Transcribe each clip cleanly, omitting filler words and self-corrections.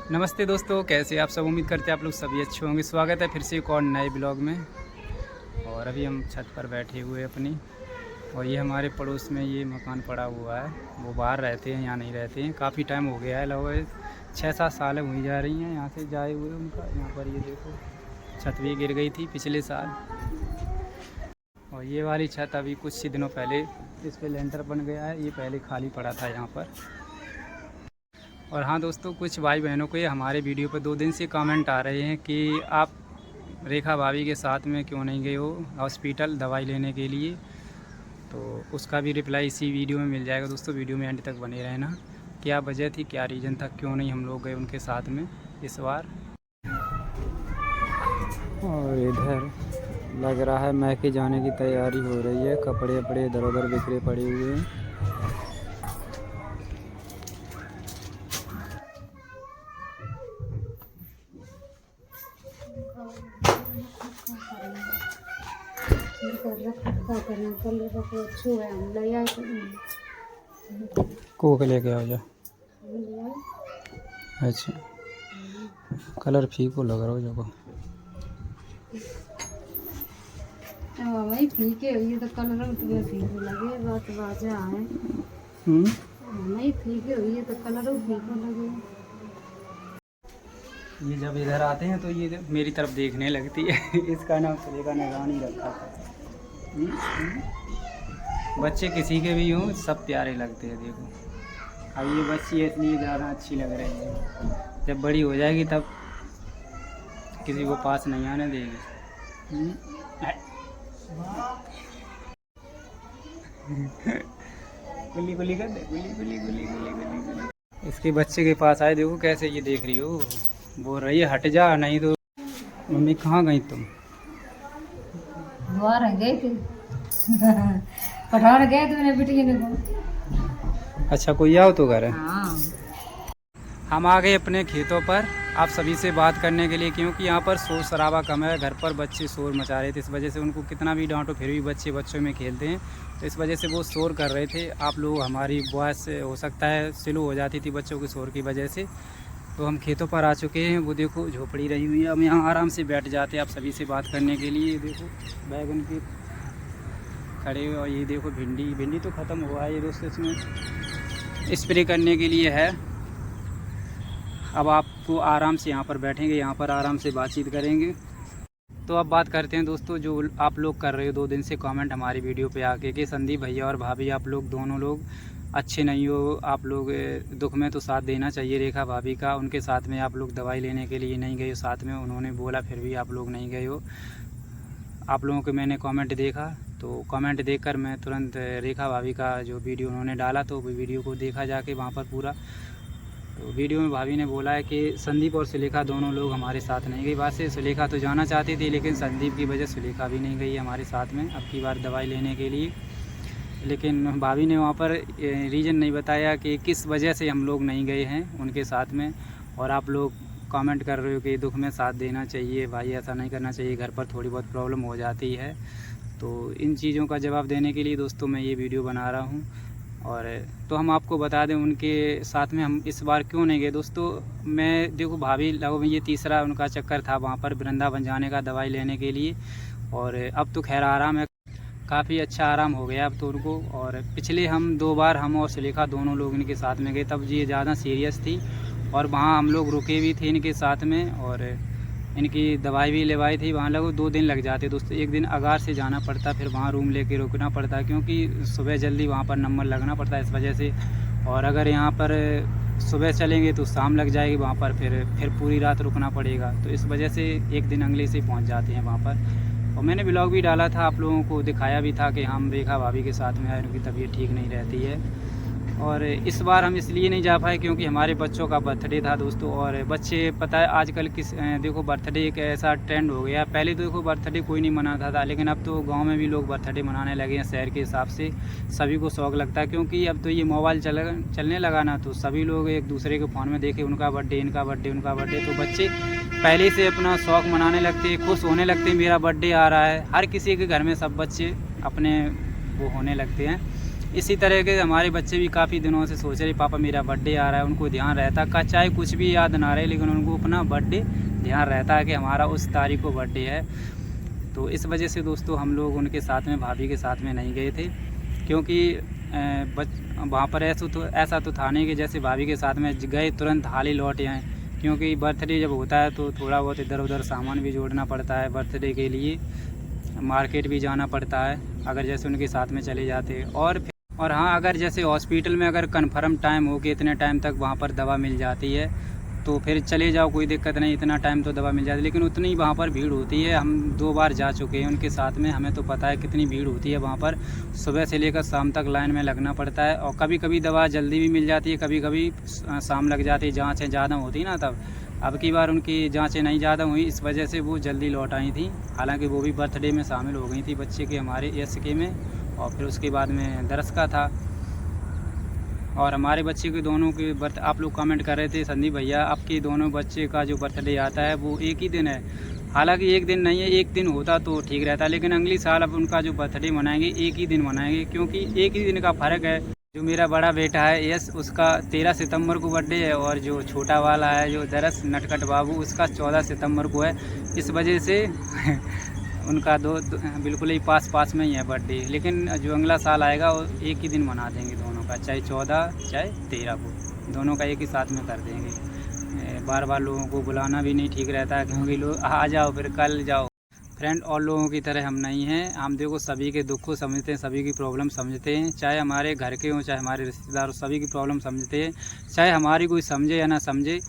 नमस्ते दोस्तों, कैसे आप सब। उम्मीद करते हैं आप लोग सभी अच्छे होंगे। स्वागत है फिर से एक और नए ब्लॉग में। और अभी हम छत पर बैठे हुए अपनी, और ये हमारे पड़ोस में ये मकान पड़ा हुआ है। वो बाहर रहते हैं, यहाँ नहीं रहते हैं। काफ़ी टाइम हो गया है, लगभग 6-7 साल हुई जा रही हैं यहाँ से जाए हुए उनका। यहाँ पर ये देखो छत भी गिर गई थी पिछले साल। और ये वाली छत अभी कुछ ही दिनों पहले इस पर लेंटर बन गया है। ये पहले खाली पड़ा था यहाँ पर। और हाँ दोस्तों, कुछ भाई बहनों को ये हमारे वीडियो पर 2 दिन से कमेंट आ रहे हैं कि आप रेखा भाभी के साथ में क्यों नहीं गए हो हॉस्पिटल दवाई लेने के लिए। तो उसका भी रिप्लाई इसी वीडियो में मिल जाएगा दोस्तों। वीडियो में एंड तक बने रहना। क्या वजह थी, क्या रीज़न था, क्यों नहीं हम लोग गए उनके साथ में इस बार। और इधर लग रहा है मैके जाने की तैयारी हो रही है। कपड़े वपड़े इधर उधर बिखरे पड़े हुए हैं। को लेके आओ जा। अच्छा, कलर फीको लग रहा हो जगह। भाई फीके हुई तो कलर तो फीके लगे बात बाजा है। नहीं फीके हुई है तो कलर फीका लगे। ये जब इधर आते हैं तो ये मेरी तरफ देखने लगती है। इसका नाम सुलेखा नगानी रखा था। बच्चे किसी के भी हों सब प्यारे लगते हैं। देखो अब ये बच्ची है इसलिए ज़्यादा अच्छी लग रही है। जब बड़ी हो जाएगी तब किसी को पास नहीं आने देगी। गुल्ली गुल्ली कर दे, गुल्ली गुल्ली गुल्ली गुल्ली गुल्ली गुल्ली। इसके बच्चे के पास आए, देखो कैसे ये देख रही हो। बोल रही है हट जा, नहीं तो। मम्मी कहाँ गई तुम? बाहर गए थे। पठान गए थे मेरे बेटी ने। अच्छा, कोई आओ तो घर है। हाँ। हम आ गए अपने खेतों पर आप सभी से बात करने के लिए, क्योंकि यहाँ पर शोर शराबा कम है। घर पर बच्चे शोर मचा रहे थे, इस वजह से उनको कितना भी डांटो फिर भी बच्चों में खेलते हैं। तो इस वजह से वो शोर कर रहे थे। आप लोग हमारी वॉइस हो सकता है स्लो हो जाती थी बच्चों के शोर की वजह से। तो हम खेतों पर आ चुके हैं। वो देखो झोपड़ी रही हुई है। हम यहाँ आराम से बैठ जाते हैं आप सभी से बात करने के लिए। देखो बैगन के खड़े हुए, और ये देखो भिंडी तो ख़त्म हुआ है ये दोस्तों। इसमें स्प्रे करने के लिए है। अब आपको आराम से यहाँ पर बैठेंगे, यहाँ पर आराम से बातचीत करेंगे। तो अब बात करते हैं दोस्तों, जो आप लोग कर रहे हो 2 दिन से कमेंट हमारी वीडियो पे आके कि संदीप भैया और भाभी आप लोग दोनों लोग अच्छे नहीं हो। आप लोग दुख में तो साथ देना चाहिए रेखा भाभी का। उनके साथ में आप लोग दवाई लेने के लिए नहीं गए हो साथ में, उन्होंने बोला फिर भी आप लोग नहीं गए हो। आप लोगों के मैंने कमेंट देखा, तो कमेंट देखकर मैं तुरंत रेखा भाभी का जो वीडियो उन्होंने डाला तो वीडियो को देखा जाके वहाँ पर पूरा। तो वीडियो में भाभी ने बोला है कि संदीप और सुलेखा दोनों लोग हमारे साथ नहीं गई। बात से सुलेखा तो जाना चाहती थी, लेकिन संदीप की वजह सुलेखा भी नहीं गई हमारे साथ में अब की बार दवाई लेने के लिए। लेकिन भाभी ने वहाँ पर रीज़न नहीं बताया कि किस वजह से हम लोग नहीं गए हैं उनके साथ में। और आप लोग कमेंट कर रहे हो कि दुख में साथ देना चाहिए भाई, ऐसा नहीं करना चाहिए, घर पर थोड़ी बहुत प्रॉब्लम हो जाती है। तो इन चीज़ों का जवाब देने के लिए दोस्तों मैं ये वीडियो बना रहा हूँ। और तो हम आपको बता दें उनके साथ में हम इस बार क्यों नहीं गए दोस्तों। मैं देखो भाभी लगभग ये तीसरा उनका चक्कर था वहाँ पर वृंदावन जाने का दवाई लेने के लिए। और अब तो खैर आराम है, काफ़ी अच्छा आराम हो गया अब तो उनको। और पिछले हम 2 बार हम और सुलेखा दोनों लोग इनके साथ में गए, तब ये ज़्यादा सीरियस थी और वहाँ हम लोग रुके भी थे इनके साथ में। और इनकी दवाई भी लेवाई थी। वहाँ लगभग 2 दिन लग जाते दोस्तों। एक दिन अगार से जाना पड़ता, फिर वहाँ रूम लेके रुकना पड़ता, क्योंकि सुबह जल्दी वहाँ पर नंबर लगना पड़ता है इस वजह से। और अगर यहाँ पर सुबह चलेंगे तो शाम लग जाएगी वहाँ पर, फिर पूरी रात रुकना पड़ेगा। तो इस वजह से एक दिन अगले से पहुँच जाते हैं वहाँ पर। और मैंने ब्लॉग भी डाला था, आप लोगों को दिखाया भी था कि हम रेखा भाभी के साथ में आए, उनकी तबीयत ठीक नहीं रहती है। और इस बार हम इसलिए नहीं जा पाए क्योंकि हमारे बच्चों का बर्थडे था दोस्तों। और बच्चे पता है आजकल देखो बर्थडे एक ऐसा ट्रेंड हो गया। पहले तो देखो बर्थडे कोई नहीं मनाता था, लेकिन अब तो गांव में भी लोग बर्थडे मनाने लगे हैं शहर के हिसाब से। सभी को शौक़ लगता है, क्योंकि अब तो ये मोबाइल चलने लगा ना, तो सभी लोग एक दूसरे के फ़ोन में देखे उनका बर्थडे, इनका बर्थडे, उनका बर्थडे। तो बच्चे पहले से अपना शौक़ मनाने लगते हैं, खुश होने लगते हैं, मेरा बर्थडे आ रहा है। हर किसी के घर में सब बच्चे अपने वो होने लगते हैं। इसी तरह के हमारे बच्चे भी काफ़ी दिनों से सोच रहे पापा मेरा बर्थडे आ रहा है, उनको ध्यान रहता का चाहे कुछ भी याद ना रहे लेकिन उनको अपना बर्थडे ध्यान रहता है कि हमारा उस तारीख को बर्थडे है। तो इस वजह से दोस्तों हम लोग उनके साथ में भाभी के साथ में नहीं गए थे, क्योंकि वहाँ पर ऐसा तो था नहीं कि जैसे भाभी के साथ में गए तुरंत हाल ही लौट आए, क्योंकि बर्थडे जब होता है तो थोड़ा बहुत इधर उधर सामान भी जोड़ना पड़ता है, बर्थडे के लिए मार्केट भी जाना पड़ता है अगर जैसे उनके साथ में चले जाते। और हाँ, अगर जैसे हॉस्पिटल में अगर कन्फर्म टाइम हो कि इतने टाइम तक वहाँ पर दवा मिल जाती है तो फिर चले जाओ, कोई दिक्कत नहीं, इतना टाइम तो दवा मिल जाती है। लेकिन उतनी वहाँ पर भीड़ होती है, हम 2 बार जा चुके हैं उनके साथ में, हमें तो पता है कितनी भीड़ होती है वहाँ पर। सुबह से लेकर शाम तक लाइन में लगना पड़ता है और कभी कभी दवा जल्दी भी मिल जाती है, कभी कभी शाम लग जाती है, जाँचें ज़्यादा होती ना तब। अब की बार उनकी जाँचें नहीं ज़्यादा हुई, इस वजह से वो जल्दी लौट आई थी। हालांकि वो भी बर्थडे में शामिल हो गई थी बच्चे के, हमारे SK में, और फिर उसके बाद में दरस का था। और हमारे बच्चे के दोनों के बर्थ आप लोग कमेंट कर रहे थे संदीप भैया आपके दोनों बच्चे का जो बर्थडे आता है वो एक ही दिन है। हालांकि एक दिन नहीं है, एक दिन होता तो ठीक रहता, लेकिन अगली साल अब उनका जो बर्थडे मनाएंगे एक ही दिन मनाएंगे, क्योंकि एक ही दिन का फ़र्क है। जो मेरा बड़ा बेटा है यस, उसका 13 सितंबर को बर्थडे है, और जो छोटा वाला है जो दरस नटखट बाबू, उसका 14 सितंबर को है। इस वजह से उनका दो बिल्कुल ही पास में ही है बर्थडे। लेकिन जो अगला साल आएगा वो एक ही दिन मना देंगे दोनों का, चाहे 14 चाहे 13 को, दोनों का एक ही साथ में कर देंगे। बार बार लोगों को बुलाना भी नहीं ठीक रहता है, क्योंकि लोग आ जाओ फिर कल जाओ। फ्रेंड, और लोगों की तरह हम नहीं हैं, हम देखो सभी के दुख को समझते हैं, सभी की प्रॉब्लम समझते हैं, चाहे हमारे घर के हों चाहे हमारे रिश्तेदार हो, सभी की प्रॉब्लम समझते हैं, चाहे हमारी कोई समझे या ना समझे।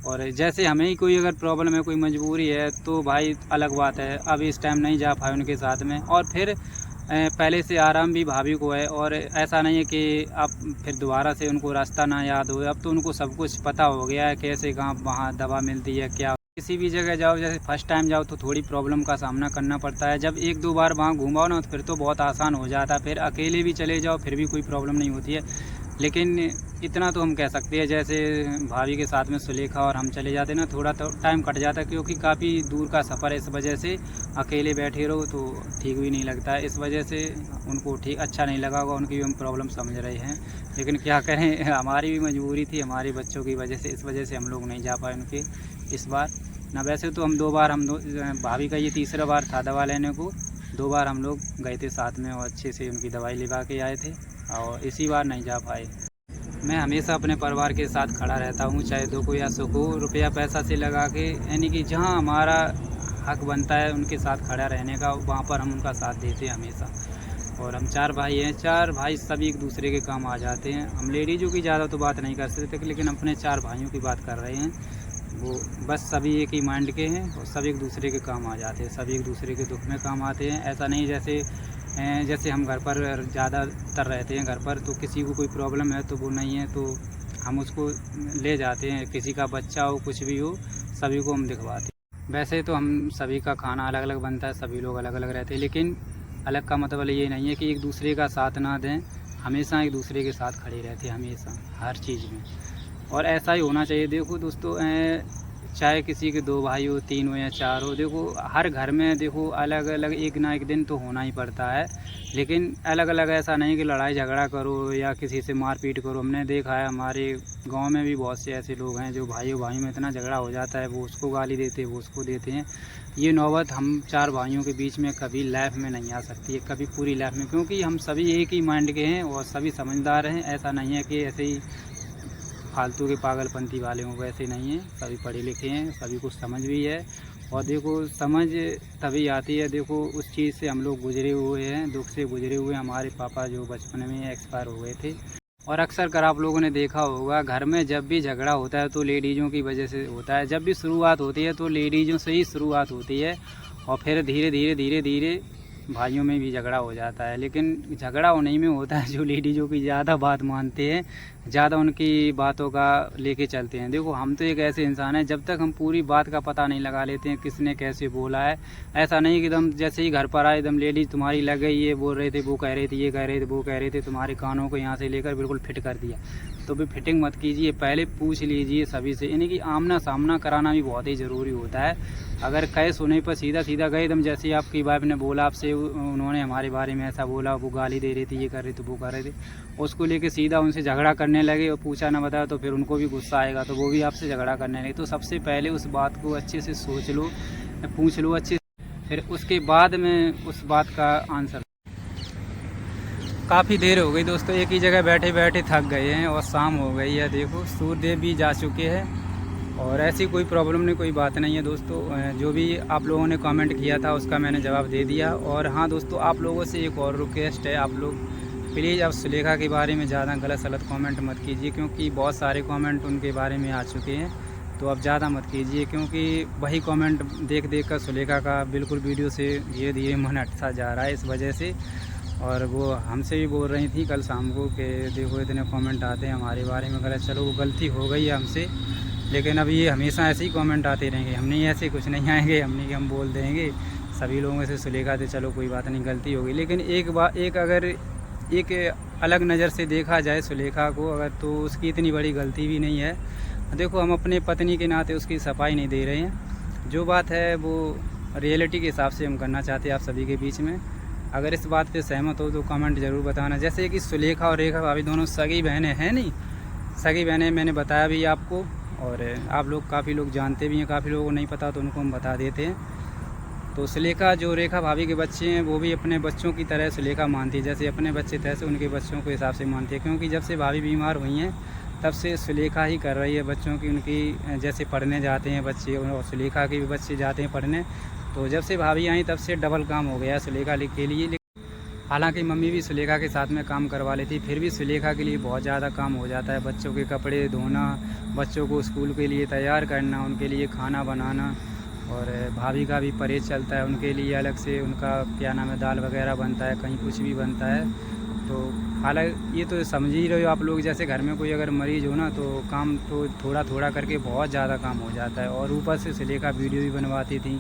और जैसे हमें ही कोई अगर प्रॉब्लम है, कोई मजबूरी है तो भाई अलग बात है, अब इस टाइम नहीं जा पाए उनके साथ में। और फिर पहले से आराम भी भाभी को है, और ऐसा नहीं है कि अब फिर दोबारा से उनको रास्ता ना याद हो, अब तो उनको सब कुछ पता हो गया है, कैसे कहाँ वहाँ दवा मिलती है क्या। किसी भी जगह जाओ, जैसे फर्स्ट टाइम जाओ तो थोड़ी प्रॉब्लम का सामना करना पड़ता है, जब 1-2 बार वहाँ घूमाओ ना तो फिर तो बहुत आसान हो जाता है, फिर अकेले भी चले जाओ फिर भी कोई प्रॉब्लम नहीं होती है। लेकिन इतना तो हम कह सकते हैं, जैसे भाभी के साथ में सुलेखा और हम चले जाते ना, थोड़ा तो टाइम कट जाता है, क्योंकि काफ़ी दूर का सफ़र है, इस वजह से अकेले बैठे रहो तो ठीक भी नहीं लगता है। इस वजह से उनको ठीक अच्छा नहीं लगा होगा, उनकी भी हम प्रॉब्लम समझ रहे हैं, लेकिन क्या करें, हमारी भी मजबूरी थी हमारे बच्चों की वजह से, इस वजह से हम लोग नहीं जा पाए उनके इस बार ना। वैसे तो हम 2 बार, भाभी का ये तीसरा बार था दवा लेने को, 2 बार हम लोग गए थे साथ में और अच्छे से उनकी दवाई लिवा के आए थे, और इसी बार नहीं जा पाए। मैं हमेशा अपने परिवार के साथ खड़ा रहता हूँ, चाहे दुख हो या सुख हो, रुपया पैसा से लगा के, यानी कि जहाँ हमारा हक बनता है उनके साथ खड़ा रहने का, वहाँ पर हम उनका साथ देते हैं हमेशा। और हम 4 भाई हैं, 4 भाई सभी एक दूसरे के काम आ जाते हैं। हम लेडीज़ों की ज़्यादा तो बात नहीं कर सकते, लेकिन अपने 4 भाइयों की बात कर रहे हैं, वो बस सभी एक ही माइंड के हैं और सभी एक दूसरे के काम आ जाते हैं, सभी एक दूसरे के दुख में काम आते हैं। ऐसा नहीं जैसे हम घर पर ज़्यादातर रहते हैं, घर पर तो किसी को कोई प्रॉब्लम है तो वो नहीं है तो हम उसको ले जाते हैं, किसी का बच्चा हो कुछ भी हो सभी को हम दिखवाते हैं। वैसे तो हम सभी का खाना अलग अलग बनता है, सभी लोग अलग अलग रहते हैं, लेकिन अलग का मतलब ये नहीं है कि एक दूसरे का साथ ना दें, हमेशा एक दूसरे के साथ खड़े रहते हैं, हमेशा हर चीज़ में, और ऐसा ही होना चाहिए। देखो दोस्तों, चाहे किसी के 2 भाई हो, 3 हो या 4 हो, देखो हर घर में देखो अलग अलग एक ना एक दिन तो होना ही पड़ता है, लेकिन अलग अलग ऐसा नहीं कि लड़ाई झगड़ा करो या किसी से मारपीट करो। हमने देखा है हमारे गांव में भी बहुत से ऐसे लोग हैं जो भाइयों में इतना झगड़ा हो जाता है, वो उसको गाली देते हैं, वो उसको देते हैं। ये नौबत हम 4 भाइयों के बीच में कभी लाइफ में नहीं आ सकती है, कभी पूरी लाइफ में, क्योंकि हम सभी एक ही माइंड के हैं और सभी समझदार हैं। ऐसा नहीं है कि ऐसे ही फालतू के पागलपंती वाले हों, वैसे नहीं है, सभी पढ़े लिखे हैं, सभी कुछ समझ भी है। और देखो समझ तभी आती है, देखो उस चीज़ से हम लोग गुजरे हुए हैं, दुख से गुजरे हुए। हमारे पापा जो बचपन में एक्सपायर हो गए थे, और अक्सर कर आप लोगों ने देखा होगा घर में जब भी झगड़ा होता है तो लेडीज़ों की वजह से होता है, जब भी शुरुआत होती है तो लेडीज़ों से ही शुरुआत होती है, और फिर धीरे धीरे भाइयों में भी झगड़ा हो जाता है। लेकिन झगड़ा उन्हीं में होता है जो लेडीज़ों की ज़्यादा बात मानते हैं, ज़्यादा उनकी बातों का लेके चलते हैं। देखो हम तो एक ऐसे इंसान हैं, जब तक हम पूरी बात का पता नहीं लगा लेते हैं किसने कैसे बोला है, ऐसा नहीं कि एकदम जैसे ही घर पर आए एकदम लेडीज़ तुम्हारी लग गई, ये बोल रहे थे, वो कह रहे थे, ये कह रहे थे, वो कह रहे थे, तुम्हारे कानों को यहाँ से लेकर बिल्कुल फिट कर दिया, तो भी फिटिंग मत कीजिए, पहले पूछ लीजिए सभी से, यानी कि आमना सामना कराना भी बहुत ही ज़रूरी होता है। अगर कहे सुने पर सीधा सीधा गए एकदम, जैसे आपकी वाइफ ने बोला आपसे, उन्होंने हमारे बारे में ऐसा बोला, वो गाली दे रही थी, ये कर रही थी, वो कर रहे थे, उसको लेके सीधा उनसे झगड़ा करने लगे और पूछा ना बताया तो फिर उनको भी गुस्सा आएगा, तो वो भी आपसे झगड़ा करने लगे। तो सबसे पहले उस बात को अच्छे से सोच लो, पूछ लो अच्छे से, फिर उसके बाद में उस बात का आंसर। काफ़ी देर हो गई दोस्तों, एक ही जगह बैठे बैठे थक गए हैं और शाम हो गई है। देखो सूर्यदेव भी जा चुके हैं और ऐसी कोई प्रॉब्लम नहीं, कोई बात नहीं है दोस्तों। जो भी आप लोगों ने कमेंट किया था उसका मैंने जवाब दे दिया। और हाँ दोस्तों, आप लोगों से एक और रिक्वेस्ट है, आप लोग प्लीज़ अब सुलेखा के बारे में ज़्यादा गलत सलत कमेंट मत कीजिए, क्योंकि बहुत सारे कमेंट उनके बारे में आ चुके हैं। तो अब ज़्यादा मत कीजिए, क्योंकि वही कमेंट देख देख कर सुलेखा का बिल्कुल वीडियो से धीरे धीरे मन हटता जा रहा है इस वजह से। और वो हमसे भी बोल रही थी कल शाम को कि देखो इतने कमेंट आते हैं हमारे बारे में गलत। चलो वो गलती हो गई है हमसे, लेकिन अब ये हमेशा ऐसे ही कमेंट आते रहेंगे, हमने ऐसे कुछ नहीं आएंगे, हमने कि हम बोल देंगे सभी लोगों से सुलेखा थे, चलो कोई बात नहीं गलती हो गई। लेकिन एक अगर एक अलग नज़र से देखा जाए सुलेखा को अगर, तो उसकी इतनी बड़ी गलती भी नहीं है। देखो हम अपने पत्नी के नाते उसकी सफाई नहीं दे रहे हैं, जो बात है वो रियलिटी के हिसाब से हम करना चाहते हैं आप सभी के बीच में। अगर इस बात पे सहमत हो तो कमेंट ज़रूर बताना। जैसे कि सुलेखा और रेखा भाभी दोनों सगी बहनें हैं, नहीं सगी बहनें, मैंने बताया भी आपको, और आप लोग काफ़ी लोग जानते भी हैं, काफ़ी लोगों को नहीं पता तो उनको हम बता देते हैं। तो सुलेखा जो रेखा भाभी के बच्चे हैं वो भी अपने बच्चों की तरह सुलेखा मानती है, जैसे अपने बच्चे तैसे उनके बच्चों के हिसाब से मानती है। क्योंकि जब से भाभी बीमार हुई हैं तब से सुलेखा ही कर रही है बच्चों की, उनकी जैसे पढ़ने जाते हैं बच्चे और सुलेखा के भी बच्चे जाते हैं पढ़ने। तो जब से भाभी आई तब से डबल काम हो गया सुलेखा के लिए। हालांकि मम्मी भी सुलेखा के साथ में काम करवा लेती, फिर भी सुलेखा के लिए बहुत ज़्यादा काम हो जाता है। बच्चों के कपड़े धोना, बच्चों को स्कूल के लिए तैयार करना, उनके लिए खाना बनाना, और भाभी का भी परहेज चलता है उनके लिए अलग से, उनका क्या नाम है दाल वगैरह बनता है, कहीं कुछ भी बनता है। तो हालांकि ये तो समझ ही रहे हो आप लोग, जैसे घर में कोई अगर मरीज़ हो ना तो काम तो थोड़ा थोड़ा करके बहुत ज़्यादा काम हो जाता है। और ऊपर से सुलेखा वीडियो भी बनवाती थी।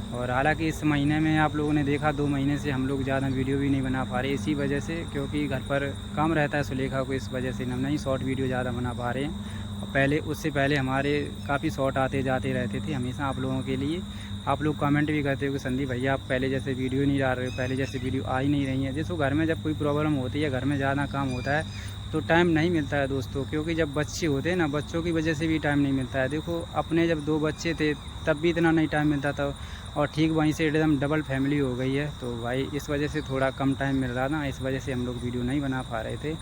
और हालांकि इस महीने में आप लोगों ने देखा 2 महीने से हम लोग ज़्यादा वीडियो भी नहीं बना पा रहे, इसी वजह से, क्योंकि घर पर काम रहता है सुलेखा को, इस वजह से हम नहीं शॉर्ट वीडियो ज़्यादा बना पा रहे हैं। और उससे पहले हमारे काफ़ी शॉर्ट आते जाते रहते थे हमेशा आप लोगों के लिए। आप लोग कमेंट भी करते हो कि संदीप भैया आप पहले जैसे वीडियो नहीं डाल रहे हो, पहले जैसे वीडियो आ ही नहीं रही है। जैसे घर में जब कोई प्रॉब्लम होती है, घर में ज़्यादा काम होता है तो टाइम नहीं मिलता है दोस्तों, क्योंकि जब बच्चे होते हैं ना, बच्चों की वजह से भी टाइम नहीं मिलता है। देखो अपने जब 2 बच्चे थे तब भी इतना नहीं टाइम मिलता था, और ठीक वहीं से एकदम डबल फैमिली हो गई है, तो भाई इस वजह से थोड़ा कम टाइम मिल रहा था, इस वजह से हम लोग वीडियो नहीं बना पा रहे थे।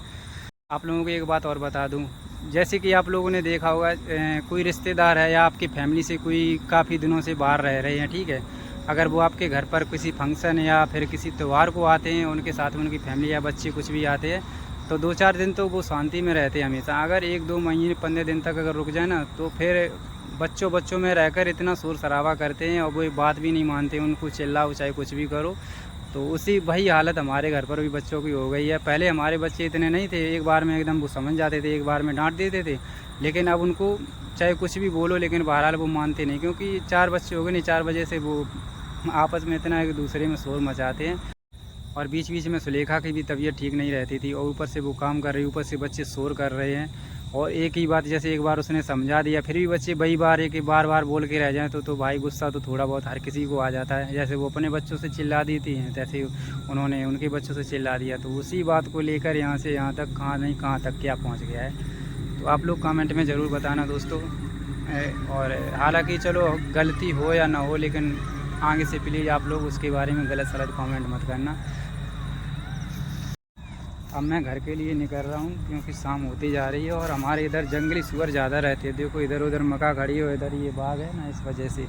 आप लोगों को एक बात और बता दूं, जैसे कि आप लोगों ने देखा होगा कोई रिश्तेदार है या आपकी फैमिली से कोई काफ़ी दिनों से बाहर रह रहे हैं, ठीक है, अगर वो आपके घर पर किसी फंक्शन या फिर किसी त्यौहार को आते हैं, उनके साथ में उनकी फैमिली या बच्चे कुछ भी आते हैं, तो 2-4 दिन तो वो शांति में रहते हैं हमेशा। अगर 1-2 महीने 15 दिन तक अगर रुक जाए ना, तो फिर बच्चों में रहकर इतना शोर शराबा करते हैं और वो बात भी नहीं मानते, उनको चिल्लाओ चाहे कुछ भी करो। तो वही हालत हमारे घर पर भी बच्चों की हो गई है। पहले हमारे बच्चे इतने नहीं थे, एक बार में एकदम वो समझ जाते थे, एक बार में डांट देते थे, लेकिन अब उनको चाहे कुछ भी बोलो, लेकिन बहरहाल वो मानते नहीं, क्योंकि 4 बच्चे हो गए नहीं, 4 वजह से वो आपस में इतना एक दूसरे में शोर मचाते हैं। और बीच बीच में सुलेखा की भी तबीयत ठीक नहीं रहती थी, और ऊपर से वो काम कर रही, ऊपर से बच्चे शोर कर रहे हैं। और एक ही बात जैसे एक बार उसने समझा दिया, फिर भी बच्चे वही बार बार बोल के रह जाएं तो भाई गुस्सा तो थोड़ा बहुत हर किसी को आ जाता है। जैसे वो अपने बच्चों से चिल्ला दी थी, तैसे उन्होंने उनके बच्चों से चिल्ला दिया, तो उसी बात को लेकर यहाँ से यहाँ तक कहाँ तक क्या पहुँच गया है। तो आप लोग कमेंट में ज़रूर बताना दोस्तों। और हालांकि चलो गलती हो या ना हो, लेकिन आगे से प्लीज़ आप लोग उसके बारे में गलत सलत कमेंट मत करना। अब मैं घर के लिए निकल रहा हूँ, क्योंकि शाम होती जा रही है और हमारे इधर जंगली सुअर ज़्यादा रहते हैं। देखो इधर उधर मक्का खड़ी हो, इधर ये बाग है ना, इस वजह से,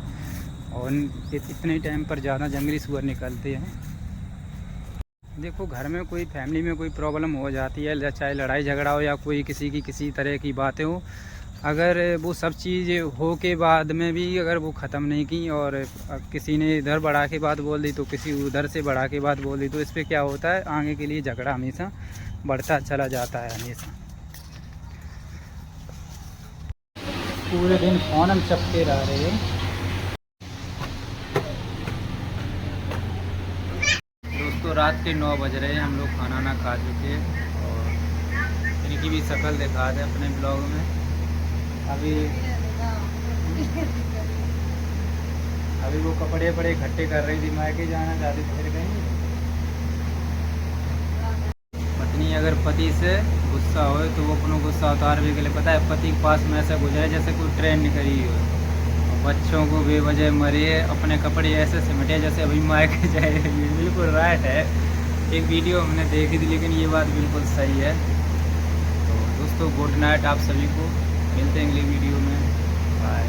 और इतने टाइम पर ज़्यादा जंगली सुअर निकलते हैं। देखो घर में कोई फैमिली में कोई प्रॉब्लम हो जाती है, चाहे लड़ाई झगड़ा हो या कोई किसी की किसी तरह की बातें हो, अगर वो सब चीज़ हो के बाद में भी अगर वो ख़त्म नहीं की और किसी ने इधर बढ़ा के बात बोल दी तो किसी उधर से बढ़ा के बात बोल दी, तो इस पर क्या होता है, आगे के लिए झगड़ा हमेशा बढ़ता चला जाता है हमेशा। पूरे दिन फ़ोन हम चपके रह रहे हैं दोस्तों। रात के 9 बज रहे हैं, हम लोग खाना ना खा चुके हैं और पति की भी शक्ल दिखा दे अपने ब्लॉग में। अभी वो कपड़े बड़े इकट्ठे कर रही थी, मायके जाना चाहती थी फिर कहीं। पत्नी अगर पति से गुस्सा हो तो वो अपना गुस्सा उतारने के लिए, पता है, पति के पास में ऐसा गुजरे जैसे कोई ट्रेन निकली हो, और बच्चों को बेवजह मरे, अपने कपड़े ऐसे सिमटे जैसे अभी मायके जाए। ये बिल्कुल राइट है। एक वीडियो हमने देखी थी, लेकिन ये बात बिल्कुल सही है। तो दोस्तों गुड नाइट आप सभी को, मिलते हैं अगली वीडियो में, बाय।